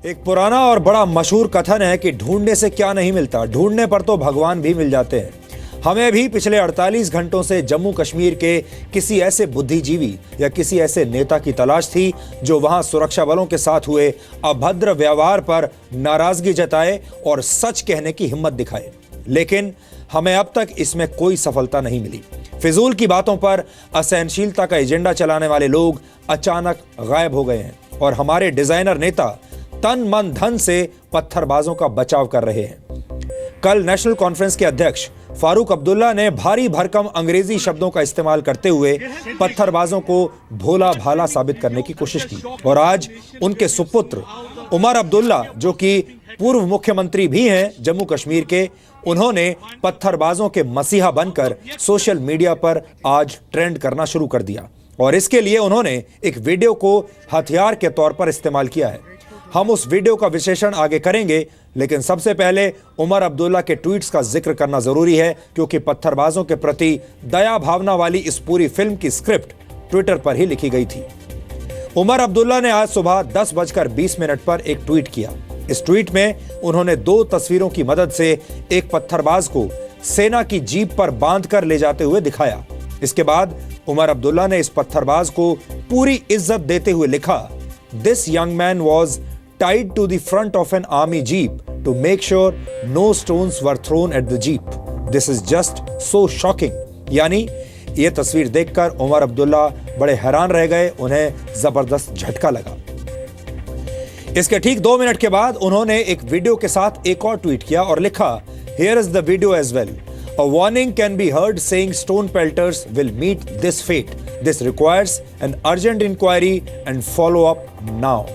एक पुराना और बड़ा मशहूर कथन है कि ढूंढने से क्या नहीं मिलता, ढूंढने पर तो भगवान भी मिल जाते हैं। हमें भी पिछले 48 घंटों से जम्मू कश्मीर के किसी ऐसे बुद्धिजीवी या किसी ऐसे नेता की तलाश थी जो वहां सुरक्षा बलों के साथ हुए अभद्र व्यवहार पर नाराजगी जताए और सच कहने की हिम्मत दिखाए, लेकिन हमें अब तक इसमें कोई सफलता नहीं मिली। फिजूल की बातों पर असहनशीलता का एजेंडा चलाने वाले लोग अचानक गायब हो गए हैं और हमारे डिजाइनर नेता तन मन धन से पत्थरबाजों का बचाव कर रहे हैं। कल नेशनल कॉन्फ्रेंस के अध्यक्ष फारूक अब्दुल्ला ने भारी भरकम अंग्रेजी शब्दों का इस्तेमाल करते हुए पत्थरबाजों को भोला भाला साबित करने की कोशिश की और आज उनके सुपुत्र उमर अब्दुल्ला, जो कि पूर्व मुख्यमंत्री भी हैं जम्मू कश्मीर के, उन्होंने पत्थरबाजों के मसीहा बनकर सोशल मीडिया पर आज ट्रेंड करना शुरू कर दिया और इसके लिए उन्होंने एक वीडियो को हथियार के तौर पर इस्तेमाल किया है। हम उस वीडियो का विश्लेषण आगे करेंगे, लेकिन सबसे पहले उमर अब्दुल्ला के ट्वीट्स का जिक्र करना जरूरी है, क्योंकि पत्थरबाजों के प्रति दया भावना वाली इस पूरी फिल्म की स्क्रिप्ट ट्विटर पर ही लिखी गई थी। उमर अब्दुल्ला ने आज सुबह 10:20 पर एक ट्वीट किया। इस ट्वीट में उन्होंने 2 तस्वीरों की मदद से एक पत्थरबाज को सेना की जीप पर बांधकर ले जाते हुए दिखाया। इसके बाद उमर अब्दुल्ला ने इस पत्थरबाज को पूरी इज्जत देते हुए लिखा, "This young man was tied to the front of an army jeep to make sure no stones were thrown at the jeep. This is just so shocking." यानी ये तस्वीर देखकर उमर अब्दुल्ला बड़े हैरान रह गए, उन्हें जबरदस्त झटका लगा। इसके ठीक 2 मिनट के बाद उन्होंने एक वीडियो के साथ एक और ट्वीट किया और लिखा, "Here is the video as well. A warning can be heard saying stone pelters will meet this fate. This requires an urgent inquiry and follow up now."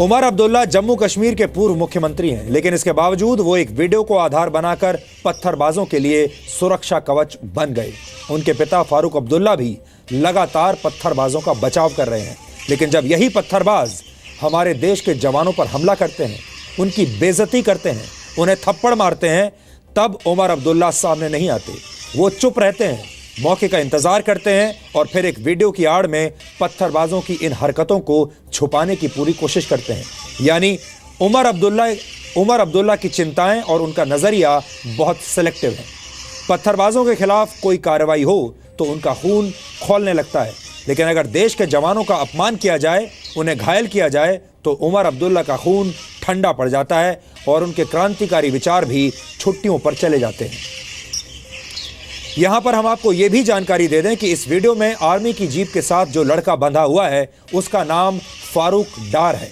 Omar Abdullah Jammu Kashmir के पूर्व मुख्यमंत्री हैं, लेकिन इसके बावजूद वो एक वीडियो को आधार बनाकर पत्थरबाजों के लिए सुरक्षा कवच बन गए। उनके पिता फारूक अब्दुल्ला भी लगातार पत्थरबाजों का बचाव कर रहे हैं, लेकिन जब यही पत्थरबाज हमारे देश के जवानों पर हमला करते हैं, उनकी बेइज्जती करते हैं, उन्हें थप्पड़ मारते हैं, तब उमर अब्दुल्ला सामने नहीं आते। वो चुप रहते हैं, मौके का इंतजार करते हैं और फिर एक वीडियो की आड़ में पत्थरबाजों की इन हरकतों को छुपाने की पूरी कोशिश करते हैं। यानी उमर अब्दुल्ला की चिंताएं और उनका नजरिया बहुत सिलेक्टिव है। पत्थरबाजों के खिलाफ कोई कार्रवाई हो तो उनका खून खौलने लगता है, लेकिन अगर देश के जवानों का अपमान किया जाए, उन्हें घायल किया जाए, तो उमर अब्दुल्ला का खून ठंडा पड़ जाता है और उनके क्रांतिकारी विचार भी छुट्टियों पर चले जाते हैं। यहां पर हम आपको यह भी जानकारी दे दें कि इस वीडियो में आर्मी की जीप के साथ जो लड़का बंधा हुआ है, उसका नाम फारूक डार है।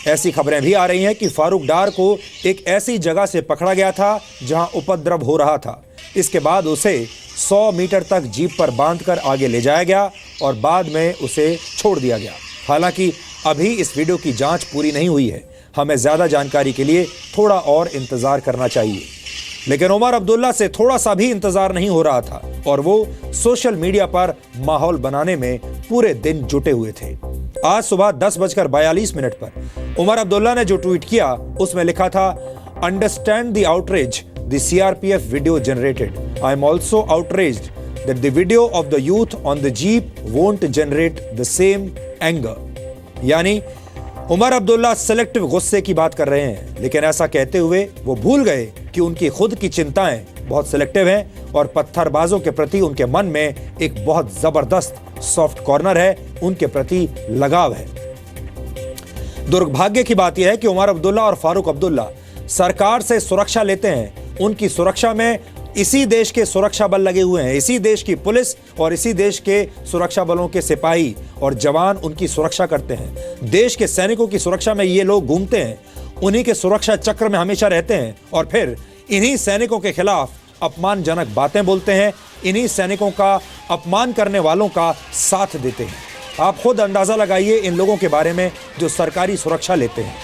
ऐसी खबरें भी आ रही हैं कि फारूक डार को एक ऐसी जगह से पकड़ा गया था जहां उपद्रव हो रहा था। इसके बाद उसे 100 मीटर तक जीप पर बांधकर आगे ले जाया गया और बाद में उसे छोड़ दिया गया। हालांकि अभी इस वीडियो की जांच पूरी नहीं हुई है, हमें ज्यादा जानकारी के लिए थोड़ा और इंतजार करना चाहिए। लेकिन उमर अब्दुल्ला से थोड़ा सा भी इंतजार नहीं हो रहा था और वो सोशल मीडिया पर माहौल बनाने में पूरे दिन जुटे हुए थे। आज सुबह 10:42 पर उमर अब्दुल्ला ने जो ट्वीट किया, उसमें लिखा था, "Understand the outrage the CRPF video generated. I am also outraged that the video of the youth on the jeep won't generate the same anger." यानी उमर अब्दुल्ला सिलेक्टिव गुस्से की बात कर रहे हैं, लेकिन ऐसा कहते हुए वो भूल गए कि उनकी खुद की चिंताएं बहुत सिलेक्टिव हैं और पत्थरबाजों के प्रति उनके मन में एक बहुत जबरदस्त सॉफ्ट कॉर्नर है, उनके प्रति लगाव है। दुर्भाग्य की बात यह है कि उमर अब्दुल्ला और फारूक अब्दुल्ला सरकार से सुरक्षा लेते हैं। उनकी सुरक्षा में इसी देश के सुरक्षा बल लगे हुए हैं, इसी देश की पुलिस और इसी देश के सुरक्षा बलों के सिपाही और जवान उनकी सुरक्षा करते हैं। देश के सैनिकों की सुरक्षा में ये लोग घूमते हैं, उन्हीं के सुरक्षा चक्र में हमेशा रहते हैं और फिर इन्हीं सैनिकों के खिलाफ अपमानजनक बातें बोलते हैं, इन्हीं सैनिकों का अपमान करने वालों का साथ देते हैं। आप खुद अंदाजा लगाइए इन लोगों के बारे में जो सरकारी सुरक्षा लेते हैं।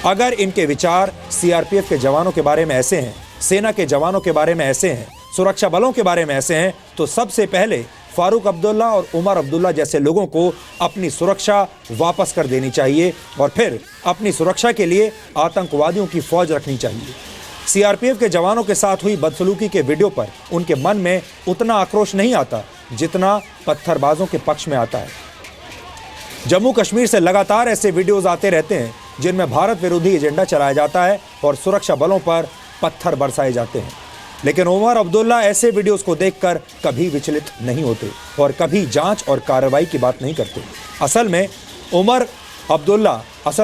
अगर इनके विचार CRPF के जवानों के बारे में ऐसे हैं, सेना के जवानों के बारे में ऐसे हैं, सुरक्षा बलों के बारे में ऐसे हैं, तो सबसे पहले फारूक अब्दुल्ला और उमर अब्दुल्ला जैसे लोगों को अपनी सुरक्षा वापस कर देनी चाहिए और फिर अपनी सुरक्षा के लिए आतंकवादियों की फौज रखनी चाहिए। CRPF के जवानों के साथ हुई बदसलूकी के वीडियो पर उनके मन में उतना आक्रोश नहीं आता जितना पत्थरबाजों के पक्ष में आता है। जम्मू कश्मीर से लगातार ऐसे वीडियोस आते रहते हैं जिनमें भारत विरोधी एजेंडा चलाया जाता है और सुरक्षा बलों पर पत्थर बरसाए जाते हैं। लेकिन उमर अब्दुल्ला ऐसे वीडियोस को देखकर कभी विचलित नहीं होते और कभी जांच और कार्रवाई की बात नहीं करते। असल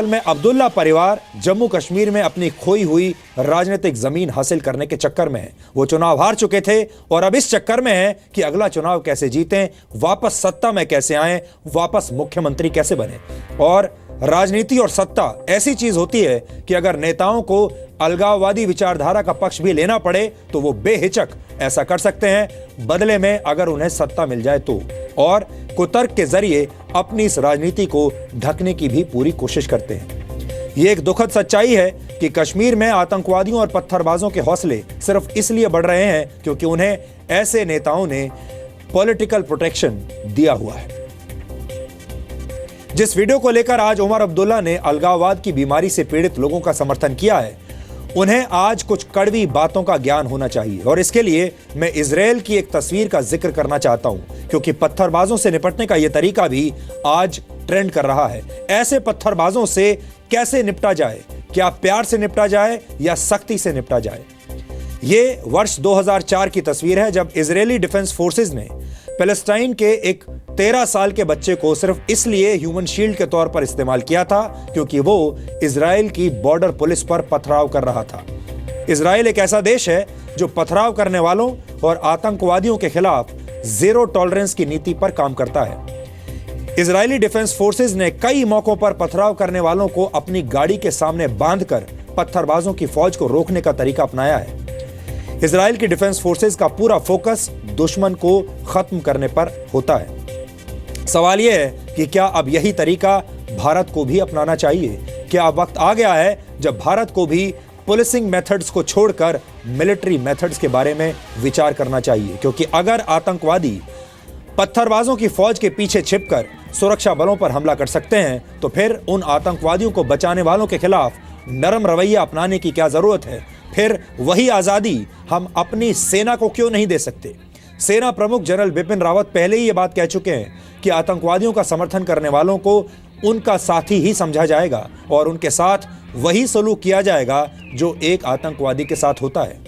में अब्दुल्ला परिवार जम्मू कश्मीर में अपनी खोई हुई राजनीतिक जमीन हासिल करने के चक्कर में है। वो चुनाव हार चुके थे और अब इस चक्कर में है कि अगला चुनाव कैसे जीतें, वापस सत्ता में कैसे आएं, वापस मुख्यमंत्री कैसे बने। और राजनीति और सत्ता ऐसी चीज होती है कि अगर नेताओं को अलगाववादी विचारधारा का पक्ष भी लेना पड़े तो वो बेहिचक ऐसा कर सकते हैं, बदले में अगर उन्हें सत्ता मिल जाए तो, और कुतर्क के जरिए अपनी इस राजनीति को ढकने की भी पूरी कोशिश करते हैं। ये एक दुखद सच्चाई है कि कश्मीर में आतंकवादियों और पत्थरबाजों के हौसले सिर्फ इसलिए बढ़ रहे हैं क्योंकि उन्हें ऐसे नेताओं ने पॉलिटिकल प्रोटेक्शन दिया हुआ है। जिस वीडियो को लेकर आज उमर अब्दुल्ला ने अलगाववाद की बीमारी से पीड़ित लोगों का समर्थन किया है, उन्हें आज कुछ कड़वी बातों का ज्ञान होना चाहिए। और इसके लिए मैं इजराइल की एक तस्वीर का जिक्र करना चाहता हूं, क्योंकि पत्थरबाजों से निपटने का यह तरीका भी आज ट्रेंड कर रहा है। ऐसे पत्थरबाजों से कैसे निपटा जाए, क्या प्यार से निपटा जाए या सख्ती से निपटा जाए। ये वर्ष 2004 की तस्वीर है जब इजरायली डिफेंस फोर्सेज ने पैलेस्टाइन के एक 13 साल के बच्चे को सिर्फ इसलिए ह्यूमन शील्ड के तौर पर इस्तेमाल किया था क्योंकि वो इजराइल की बॉर्डर पुलिस पर पथराव कर रहा था। इजराइल एक ऐसा देश है जो पथराव करने वालों और आतंकवादियों के खिलाफ जीरो टॉलरेंस की नीति पर काम करता है। इजरायली डिफेंस फोर्सेज ने कई मौकों पर पथराव करने वालों को अपनी गाड़ी के सामने बांधकर पत्थरबाजों की फौज को रोकने का तरीका अपनाया है। इजराइल की डिफेंस फोर्सेज का पूरा फोकस दुश्मन को खत्म करने पर होता है। सवाल यह है कि क्या अब यही तरीका भारत को भी अपनाना चाहिए? क्या अब वक्त आ गया है जब भारत को भी पुलिसिंग मेथड्स को छोड़कर मिलिट्री मेथड्स के बारे में विचार करना चाहिए? क्योंकि अगर आतंकवादी पत्थरबाजों की फौज के पीछे छिपकर सुरक्षा बलों पर हमला कर सकते हैं तो फिर उन आतंकवादियों को बचाने वालों के खिलाफ नरम रवैया अपनाने की क्या जरूरत है? फिर वही आजादी हम अपनी सेना को क्यों नहीं दे सकते? सेना प्रमुख जनरल बिपिन रावत पहले ही ये बात कह चुके हैं कि आतंकवादियों का समर्थन करने वालों को उनका साथी ही समझा जाएगा और उनके साथ वही सलूक किया जाएगा जो एक आतंकवादी के साथ होता है।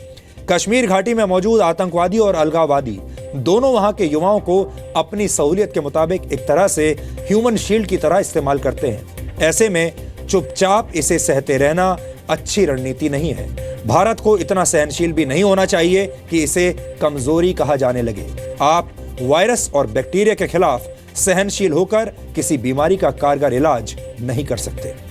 कश्मीर घाटी में मौजूद आतंकवादी और अलगाववादी दोनों वहां के युवाओं को अपनी सहूलियत के मुताबिक एक तरह से ह्यूमन शील्ड की तरह इस्तेमाल करते हैं। ऐसे में चुपचाप इसे सहते रहना अच्छी रणनीति नहीं है। भारत को इतना सहनशील भी नहीं होना चाहिए कि इसे कमजोरी कहा जाने लगे। आप वायरस और बैक्टीरिया के खिलाफ सहनशील होकर किसी बीमारी का कारगर इलाज नहीं कर सकते।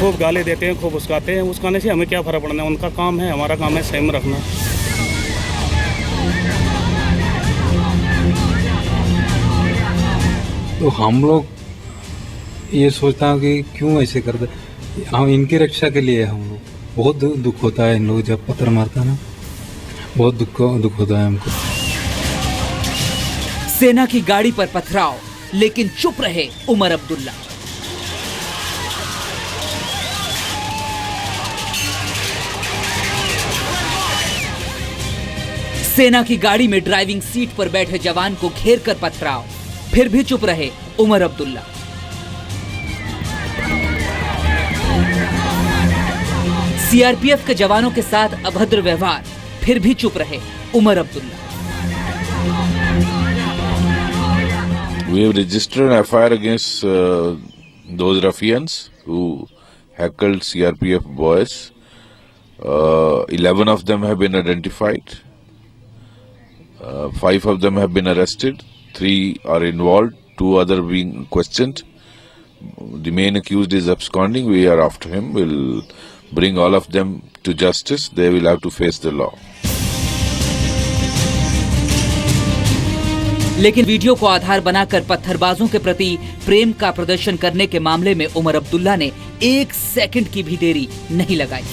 खूब गाली देते हैं, खूब उस्काते हैं। उस्काने से हमें क्या फ़र्क पड़ना है? उनका काम है, हमारा काम है संयम रखना। तो हम लोग ये सोचता हूँ कि क्यों ऐसे करते, हम इनकी रक्षा के लिए हम लोग बहुत दुख होता है। इन लोग जब पत्थर मारता है ना, बहुत दुख होता है हमको। सेना की गाड़ी पर पथराव, लेकिन चुप रहे उमर अब्दुल्ला। सेना की गाड़ी में ड्राइविंग सीट पर बैठे जवान को घेर कर पथराव, फिर भी चुप रहे उमर अब्दुल्ला। सीआरपीएफ के जवानों के साथ अभद्र व्यवहार, फिर भी चुप रहे Umar Abdullah. We have registered an FIR against those ruffians who heckled CRPF boys. 11 of them have been identified. 5 of them have been arrested. 3 are involved. 2 other being questioned. The main accused is absconding. We are after him. We'll bring all of them to justice. They will have to face the law. लेकिन video को आधार बनाकर पत्थरबाजों के प्रति प्रेम का प्रदर्शन करने के मामले में उमर अब्दुल्ला ने 1 सेकंड की भी देरी नहीं लगाई।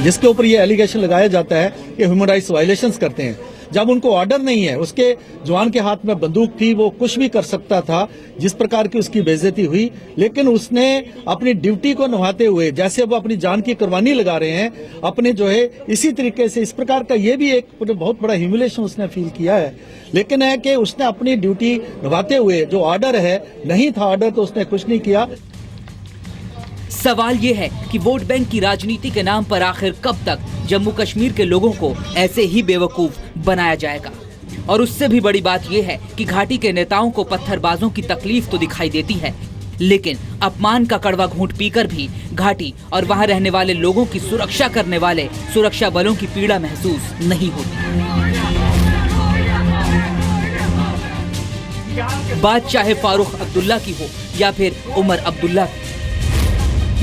जिसके ऊपर ये एलिगेशन लगाया जाता है कि ह्यूमन राइट्स वायलेशंस करते हैं। जब उनको ऑर्डर नहीं है, उसके जवान के हाथ में बंदूक थी, वो कुछ भी कर सकता था, जिस प्रकार की उसकी बेइज्जती हुई, लेकिन उसने अपनी ड्यूटी को निभाते हुए, जैसे वो अपनी जान की कुर्बानी लगा रहे हैं, अपने जो है इसी तरीके से इस प्रकार का ये भी एक बहुत बड़ा ह्यूमिलेशन उसने फील किया है। लेकिन है कि उसने अपनी ड्यूटी निभाते हुए, जो ऑर्डर है, नहीं था ऑर्डर तो उसने कुछ नहीं किया। सवाल ये है कि वोट बैंक की राजनीति के नाम पर आखिर कब तक जम्मू कश्मीर के लोगों को ऐसे ही बेवकूफ बनाया जाएगा। और उससे भी बड़ी बात यह है कि घाटी के नेताओं को पत्थरबाजों की तकलीफ तो दिखाई देती है, लेकिन अपमान का कड़वा घूंट पीकर भी घाटी और वहां रहने वाले लोगों की सुरक्षा करने वाले सुरक्षा बलों की पीड़ा महसूस नहीं होती। बात चाहे फारूक अब्दुल्ला की हो या फिर उमर अब्दुल्ला की,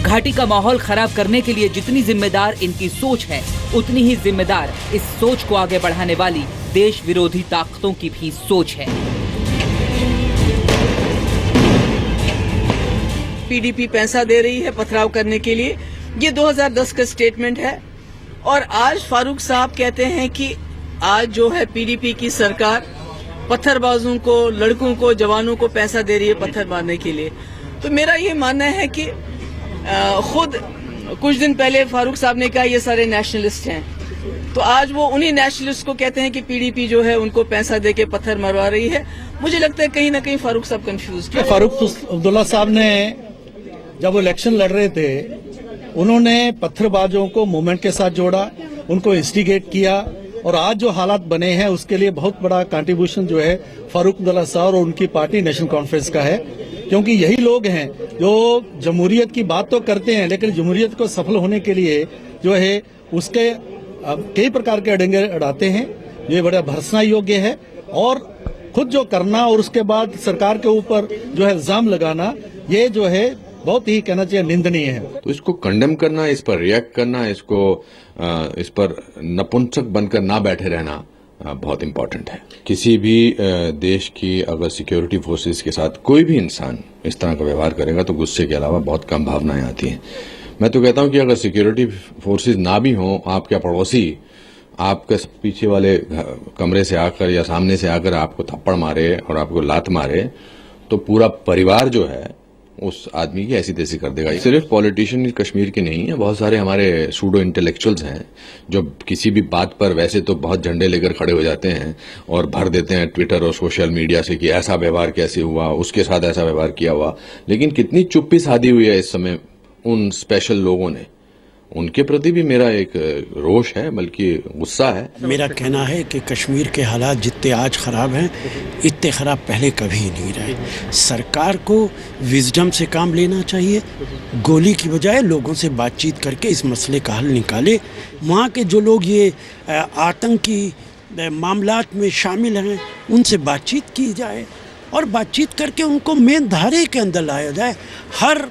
घाटी का माहौल खराब करने के लिए जितनी जिम्मेदार इनकी सोच है, उतनी ही जिम्मेदार इस सोच को आगे बढ़ाने वाली देश विरोधी ताकतों की भी सोच है। पीडीपी पैसा दे रही है पथराव करने के लिए, ये 2010 का स्टेटमेंट है। और आज फारूक साहब कहते हैं कि आज जो है पीडीपी की सरकार पत्थरबाजों को, लड़कों को, जवानों को पैसा दे रही है पत्थर मारने के लिए। तो मेरा ये मानना है कि खुद कुछ दिन पहले फारूक साहब ने कहा ये सारे नेशनलिस्ट हैं, तो आज वो उन्हीं नेशनलिस्ट को कहते हैं कि पीडीपी जो है उनको पैसा देके पत्थर मरवा रही है। मुझे लगता है कहीं ना कहीं फारूक साहब कंफ्यूज थे। फारूक अब्दुल्ला साहब ने जब वो इलेक्शन लड़ रहे थे, उन्होंने पत्थरबाजों को मूवमेंट के साथ जोड़ा, उनको इंस्टिगेट किया, और आज जो हालात बने हैं उसके लिए बहुत बड़ा कंट्रीब्यूशन जो है फारूक अब्दुल्ला साहब और उनकी पार्टी नेशनल कॉन्फ्रेंस का है। क्योंकि यही लोग हैं जो जमहूरियत की बात तो करते हैं, लेकिन जमहूरियत को सफल होने के लिए जो है उसके कई प्रकार के अड़ंगे अड़ाते हैं। ये बड़ा भर्त्सना योग्य है, और खुद जो करना और उसके बाद सरकार के ऊपर जो है इल्जाम लगाना, ये जो है बहुत ही कहना चाहिए निंदनीय है। तो इसको कंडेम करना, इस पर रिएक्ट करना, इस पर नपुंसक बनकर ना बैठे रहना बहुत इम्पोर्टेंट है। किसी भी देश की अगर सिक्योरिटी फोर्सेस के साथ कोई भी इंसान इस तरह का व्यवहार करेगा तो गुस्से के अलावा बहुत कम भावनाएं आती हैं। मैं तो कहता हूं कि अगर सिक्योरिटी फोर्सेस ना भी हों, आपके पड़ोसी आपके पीछे वाले कमरे से आकर या सामने से आकर आपको थप्पड़ मारे और आपको लात मारे, तो पूरा परिवार जो है उस आदमी की ऐसी तैसी कर देगा। सिर्फ पॉलिटिशियन कश्मीर के नहीं है, बहुत सारे हमारे सूडो इंटेलेक्चुअल्स हैं जो किसी भी बात पर वैसे तो बहुत झंडे लेकर खड़े हो जाते हैं और भर देते हैं ट्विटर और सोशल मीडिया से कि ऐसा व्यवहार कैसे हुआ, उसके साथ ऐसा व्यवहार किया हुआ। लेकिन कितनी चुप्पी साधी हुई है इस समय उन स्पेशल लोगों ने, उनके प्रति भी मेरा एक रोष है, बल्कि गुस्सा है। मेरा कहना है कि कश्मीर के हालात जितने आज ख़राब हैं, इतने ख़राब पहले कभी नहीं रहे। सरकार को विजडम से काम लेना चाहिए, गोली की बजाय लोगों से बातचीत करके इस मसले का हल निकाले। वहाँ के जो लोग ये आतंकी मामलात में शामिल हैं, उनसे बातचीत की जाए और बातचीत करके उनको मेन धारे के अंदर लाया जाए। हर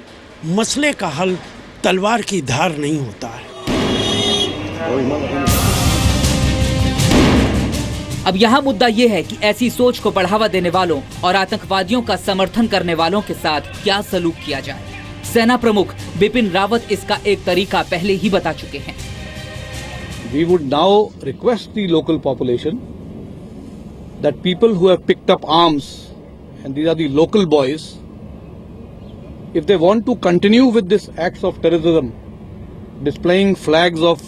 मसले का हल तलवार की धार नहीं होता है। अब यहाँ मुद्दा ये है कि ऐसी सोच को बढ़ावा देने वालों और आतंकवादियों का समर्थन करने वालों के साथ क्या सलूक किया जाए। सेना प्रमुख बिपिन रावत इसका एक तरीका पहले ही बता चुके हैं। We would now request the local population that people who have picked up arms, and these are the local boys, if they want to continue with this acts of terrorism, displaying flags of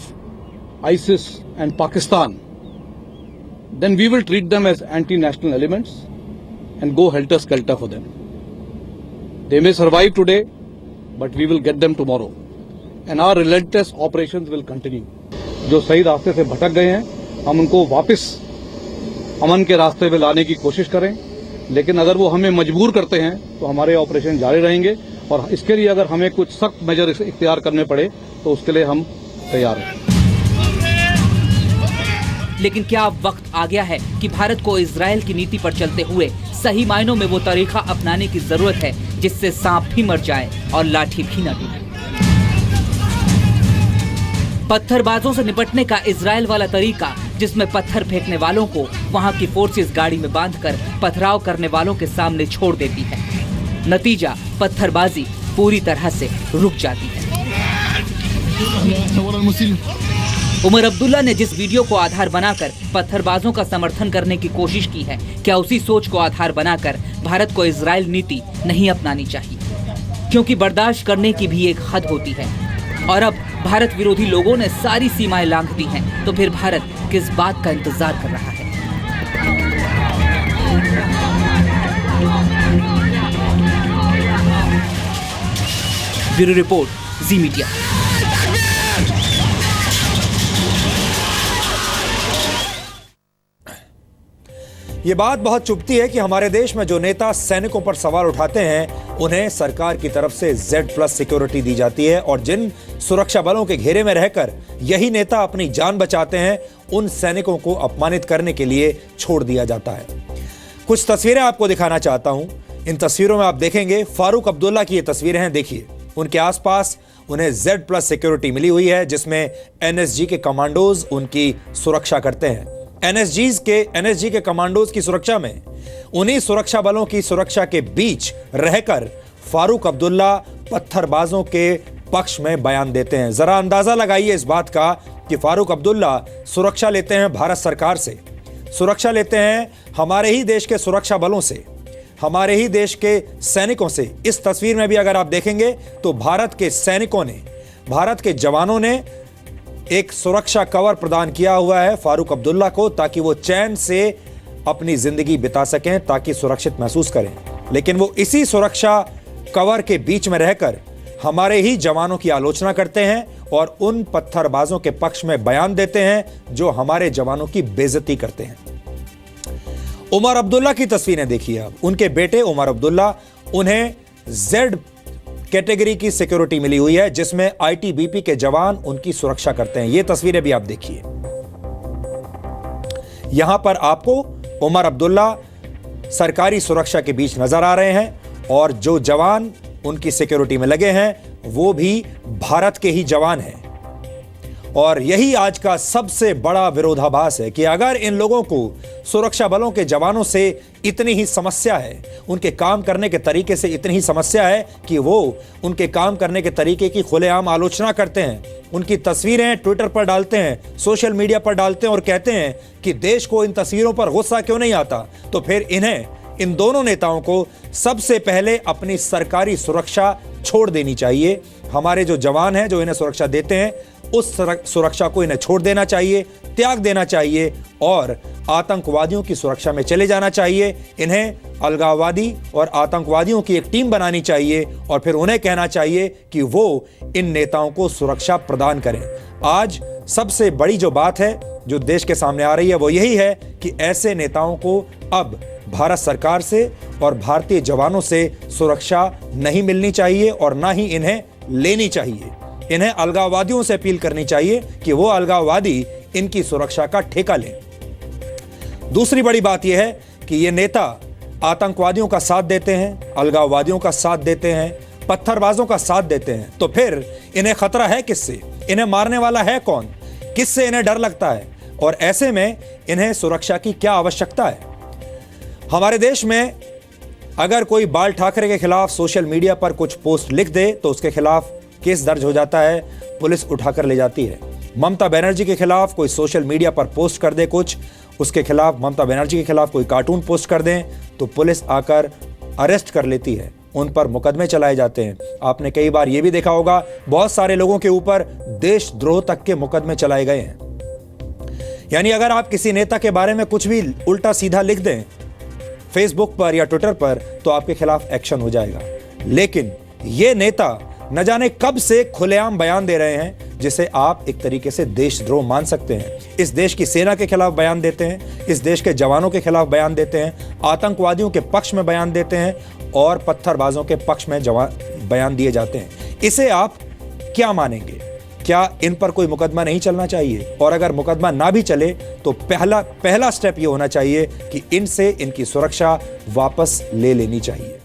ISIS and Pakistan, then we will treat them as anti-national elements and go helter-skelter for them. They may survive today, but we will get them tomorrow. And our relentless operations will continue. जो सही रास्ते से भटक गए हैं, हम उनको वापस अमन के रास्ते पे लाने की कोशिश करें, लेकिन अगर वो हमें मजबूर करते हैं तो हमारे ऑपरेशन जारी रहेंगे, और इसके लिए अगर हमें कुछ सख्त मेजर इख्तियार करने पड़े तो उसके लिए हम तैयार हैं। लेकिन क्या अब वक्त आ गया है कि भारत को इजरायल की नीति पर चलते हुए सही मायनों में वो तरीका अपनाने की जरूरत है जिससे सांप भी मर जाए और लाठी भी न टूटे। पत्थरबाजों से निपटने का इजरायल वाला तरीका, जिसमें पत्थर फेंकने वालों को वहां की फोर्सेस गाड़ी में बांधकर पथराव करने वालों के सामने छोड़ देती है। नतीजा पत्थरबाजी पूरी तरह से रुक जाती है। उमर अब्दुल्ला ने जिस वीडियो को आधार बनाकर पत्थरबाजों का समर्थन करने की कोशिश की है, क्या उसी सोच को आधार बनाकर भारत को इजराइल नीति नहीं अपनानी चाहिए? क्योंकि बर्दाश्त करने की भी एक हद होती है और अब भारत विरोधी लोगों ने सारी सीमाएं लांघ दी हैं, तो फिर भारत किस बात का इंतजार कर रहा है? ब्यूरो रिपोर्ट, जी मीडिया। ये बात बहुत चुभती है कि हमारे देश में जो नेता सैनिकों पर सवाल उठाते हैं, उन्हें सरकार की तरफ से Z+ सिक्योरिटी दी जाती है और जिन सुरक्षा बलों के घेरे में रहकर यही नेता अपनी जान बचाते हैं, उन सैनिकों को अपमानित करने के लिए छोड़ दिया जाता है। कुछ तस्वीरें आपको दिखाना चाहता हूं। इन तस्वीरों में आप देखेंगे फारूक अब्दुल्ला की ये तस्वीरें हैं। देखिए, उनके आसपास उन्हें Z+ सिक्योरिटी मिली हुई है, जिसमें NSG के कमांडोज उनकी सुरक्षा करते हैं। NSG के कमांडोज की सुरक्षा में उन्हीं सुरक्षा बलों की सुरक्षा के बीच रहकर फारूक अब्दुल्ला पत्थरबाजों के पक्ष में बयान देते हैं। जरा अंदाजा लगाइए इस बात का कि फारूक अब्दुल्ला सुरक्षा लेते हैं भारत सरकार से, सुरक्षा लेते हैं हमारे ही देश के सुरक्षा बलों से, हमारे ही देश के सैनिकों से। इस तस्वीर में भी अगर आप देखेंगे तो भारत के सैनिकों ने, भारत के जवानों ने एक सुरक्षा कवर प्रदान किया हुआ है फारूक अब्दुल्ला को, ताकि वो चैन से अपनी जिंदगी बिता सकें, ताकि सुरक्षित महसूस करें। लेकिन वो इसी सुरक्षा कवर के बीच में रहकर हमारे ही जवानों की आलोचना करते हैं और उन पत्थरबाजों के पक्ष में बयान देते हैं जो हमारे जवानों की बेइज्जती करते हैं। उमर अब्दुल्ला की तस्वीरें देखिए आप। उनके बेटे उमर अब्दुल्ला, उन्हें Z कैटेगरी की सिक्योरिटी मिली हुई है, जिसमें ITBP के जवान उनकी सुरक्षा करते हैं। ये तस्वीरें भी आप देखिए। यहां पर आपको उमर अब्दुल्ला सरकारी सुरक्षा के बीच नजर आ रहे हैं और जो जवान उनकी सिक्योरिटी में लगे हैं वो भी भारत के ही जवान हैं। और यही आज का सबसे बड़ा विरोधाभास है कि अगर इन लोगों को सुरक्षा बलों के जवानों से इतनी ही समस्या है, उनके काम करने के तरीके से इतनी ही समस्या है कि वो उनके काम करने के तरीके की खुलेआम आलोचना करते हैं, उनकी तस्वीरें ट्विटर पर डालते हैं, सोशल मीडिया पर डालते हैं और कहते हैं कि देश को इन तस्वीरों पर गुस्सा क्यों नहीं आता, तो फिर इन दोनों नेताओं को सबसे पहले अपनी सरकारी सुरक्षा छोड़ देनी चाहिए। हमारे जो जवान हैं जो इन्हें सुरक्षा देते हैं, उस सुरक्षा को इन्हें छोड़ देना चाहिए, त्याग देना चाहिए और आतंकवादियों की सुरक्षा में चले जाना चाहिए। इन्हें अलगाववादी और आतंकवादियों की एक टीम बनानी चाहिए और फिर उन्हें कहना चाहिए कि वो इन नेताओं को सुरक्षा प्रदान करें। आज सबसे बड़ी जो बात है जो देश के सामने आ रही है वो यही है कि ऐसे नेताओं को अब भारत सरकार से और भारतीय जवानों से सुरक्षा नहीं मिलनी चाहिए और ना ही इन्हें लेनी चाहिए। इन्हें अलगाववादियों से अपील करनी चाहिए कि वो अलगाववादी इनकी सुरक्षा का ठेका लें। दूसरी बड़ी बात यह है कि ये नेता आतंकवादियों का साथ देते हैं, अलगाववादियों का साथ देते हैं, पत्थरबाजों का साथ देते हैं, तो फिर इन्हें खतरा है किससे? इन्हें मारने वाला है कौन? किससे इन्हें डर लगता है? और ऐसे में इन्हें सुरक्षा की क्या आवश्यकता है? हमारे देश में अगर कोई बाल ठाकरे के खिलाफ सोशल मीडिया पर कुछ पोस्ट लिख दे तो उसके खिलाफ केस दर्ज हो जाता है, पुलिस उठाकर ले जाती है। ममता बनर्जी के खिलाफ कोई सोशल मीडिया पर पोस्ट कर दे कुछ, उसके खिलाफ, ममता बनर्जी के खिलाफ कोई कार्टून पोस्ट कर दें तो पुलिस आकर अरेस्ट कर लेती है, उन पर मुकदमे चलाए जाते हैं। आपने कई बार यह भी देखा होगा बहुत सारे लोगों के ऊपर देशद्रोह तक के मुकदमे चलाए गए हैं। यानी अगर आप किसी नेता के बारे में कुछ भी उल्टा सीधा लिख दें फेसबुक पर या ट्विटर पर तो आपके खिलाफ एक्शन हो जाएगा। लेकिन ये नेता न जाने कब से खुलेआम बयान दे रहे हैं जिसे आप एक तरीके से देशद्रोह मान सकते हैं। इस देश की सेना के खिलाफ बयान देते हैं, इस देश के जवानों के खिलाफ बयान देते हैं, आतंकवादियों के पक्ष में बयान देते हैं और पत्थरबाजों के पक्ष में बयान दिए जाते हैं। इसे आप क्या मानेंगे? क्या इन पर कोई मुकदमा नहीं चलना चाहिए? और अगर मुकदमा ना भी चले तो पहला स्टेप ये होना चाहिए कि इनसे इनकी सुरक्षा वापस ले लेनी चाहिए।